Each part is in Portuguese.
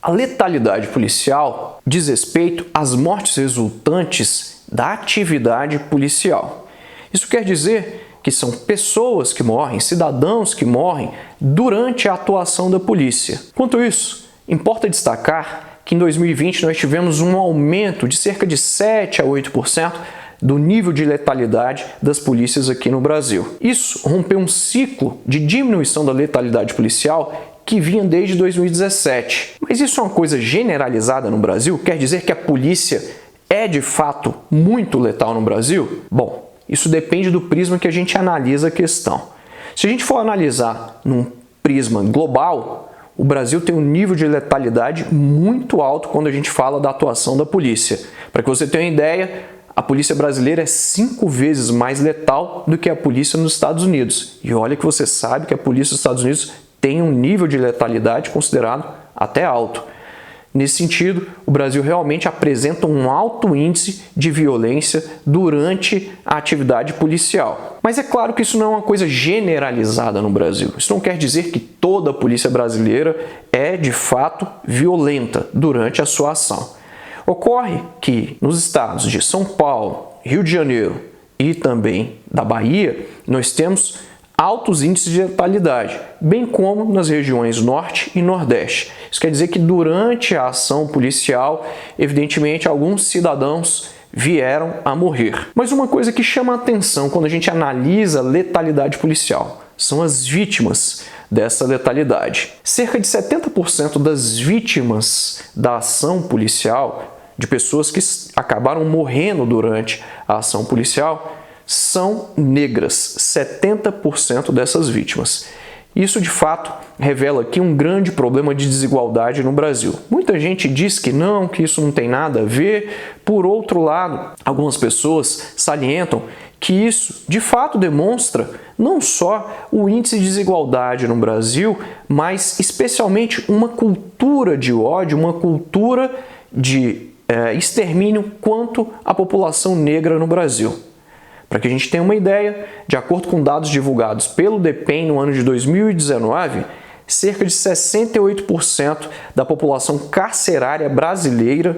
A letalidade policial diz respeito às mortes resultantes da atividade policial. Isso quer dizer que são pessoas que morrem, cidadãos que morrem durante a atuação da polícia. Quanto a isso, importa destacar que em 2020 nós tivemos um aumento de cerca de 7 a 8% do nível de letalidade das polícias aqui no Brasil. Isso rompeu um ciclo de diminuição da letalidade policial que vinha desde 2017. Mas isso é uma coisa generalizada no Brasil? Quer dizer que a polícia é de fato muito letal no Brasil? Bom, isso depende do prisma que a gente analisa a questão. Se a gente for analisar num prisma global, o Brasil tem um nível de letalidade muito alto quando a gente fala da atuação da polícia. Para que você tenha uma ideia, a polícia brasileira é 5 vezes mais letal do que a polícia nos Estados Unidos. E olha que você sabe que a polícia dos Estados Unidos tem um nível de letalidade considerado até alto. Nesse sentido, o Brasil realmente apresenta um alto índice de violência durante a atividade policial. Mas é claro que isso não é uma coisa generalizada no Brasil. Isso não quer dizer que toda a polícia brasileira é, de fato, violenta durante a sua ação. Ocorre que nos estados de São Paulo, Rio de Janeiro e também da Bahia, nós temos altos índices de letalidade, bem como nas regiões Norte e Nordeste. Isso quer dizer que durante a ação policial, evidentemente, alguns cidadãos vieram a morrer. Mas uma coisa que chama a atenção quando a gente analisa a letalidade policial são as vítimas dessa letalidade. Cerca de 70% das vítimas da ação policial, de pessoas que acabaram morrendo durante a ação policial, são negras, 70% dessas vítimas. Isso, de fato, revela aqui um grande problema de desigualdade no Brasil. Muita gente diz que não, que isso não tem nada a ver. Por outro lado, algumas pessoas salientam que isso, de fato, demonstra não só o índice de desigualdade no Brasil, mas especialmente uma cultura de ódio, uma cultura de extermínio quanto à população negra no Brasil. Para que a gente tenha uma ideia, de acordo com dados divulgados pelo DEPEN no ano de 2019, cerca de 68% da população carcerária brasileira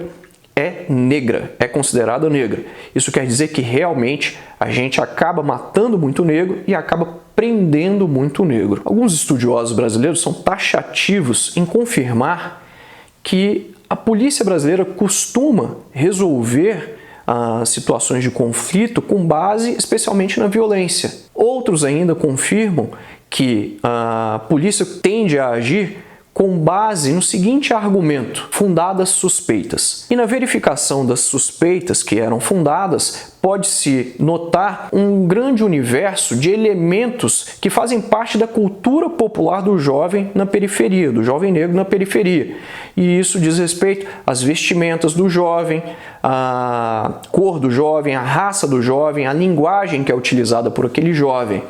é negra, é considerada negra. Isso quer dizer que realmente a gente acaba matando muito negro e acaba prendendo muito negro. Alguns estudiosos brasileiros são taxativos em confirmar que a polícia brasileira costuma resolver situações de conflito com base especialmente na violência. Outros ainda confirmam que a polícia tende a agir com base no seguinte argumento: fundadas suspeitas. E na verificação das suspeitas que eram fundadas, pode-se notar um grande universo de elementos que fazem parte da cultura popular do jovem na periferia, do jovem negro na periferia. E isso diz respeito às vestimentas do jovem, à cor do jovem, à raça do jovem, à linguagem que é utilizada por aquele jovem.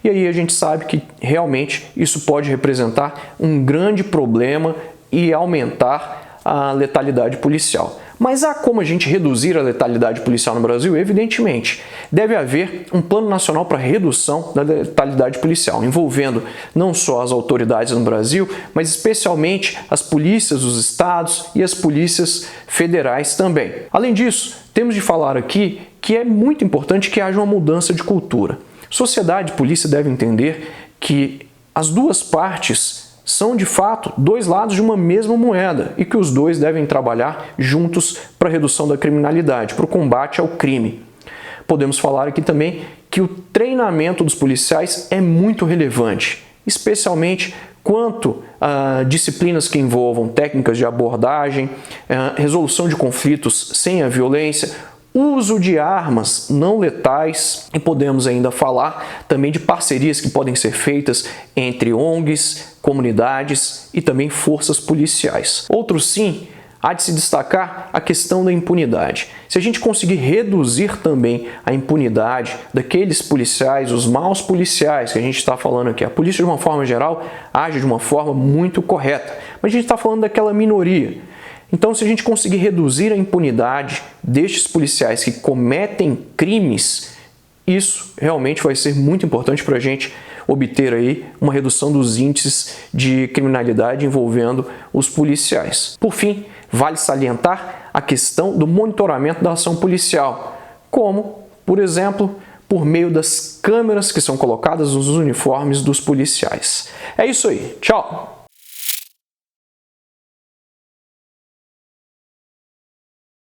E aí a gente sabe que realmente isso pode representar um grande problema e aumentar a letalidade policial. Mas há como a gente reduzir a letalidade policial no Brasil? Evidentemente, deve haver um plano nacional para redução da letalidade policial, envolvendo não só as autoridades no Brasil, mas especialmente as polícias dos estados e as polícias federais também. Além disso, temos de falar aqui que é muito importante que haja uma mudança de cultura. Sociedade e polícia devem entender que as duas partes são, de fato, dois lados de uma mesma moeda e que os dois devem trabalhar juntos para a redução da criminalidade, para o combate ao crime. Podemos falar aqui também que o treinamento dos policiais é muito relevante, especialmente quanto a disciplinas que envolvam técnicas de abordagem, resolução de conflitos sem a violência, uso de armas não letais, e podemos ainda falar também de parcerias que podem ser feitas entre ONGs, comunidades e também forças policiais. Outro sim, há de se destacar a questão da impunidade. Se a gente conseguir reduzir também a impunidade daqueles policiais, os maus policiais que a gente está falando aqui, a polícia de uma forma geral age de uma forma muito correta, mas a gente está falando daquela minoria. Então, se a gente conseguir reduzir a impunidade destes policiais que cometem crimes, isso realmente vai ser muito importante para a gente obter aí uma redução dos índices de criminalidade envolvendo os policiais. Por fim, vale salientar a questão do monitoramento da ação policial, como, por exemplo, por meio das câmeras que são colocadas nos uniformes dos policiais. É isso aí. Tchau!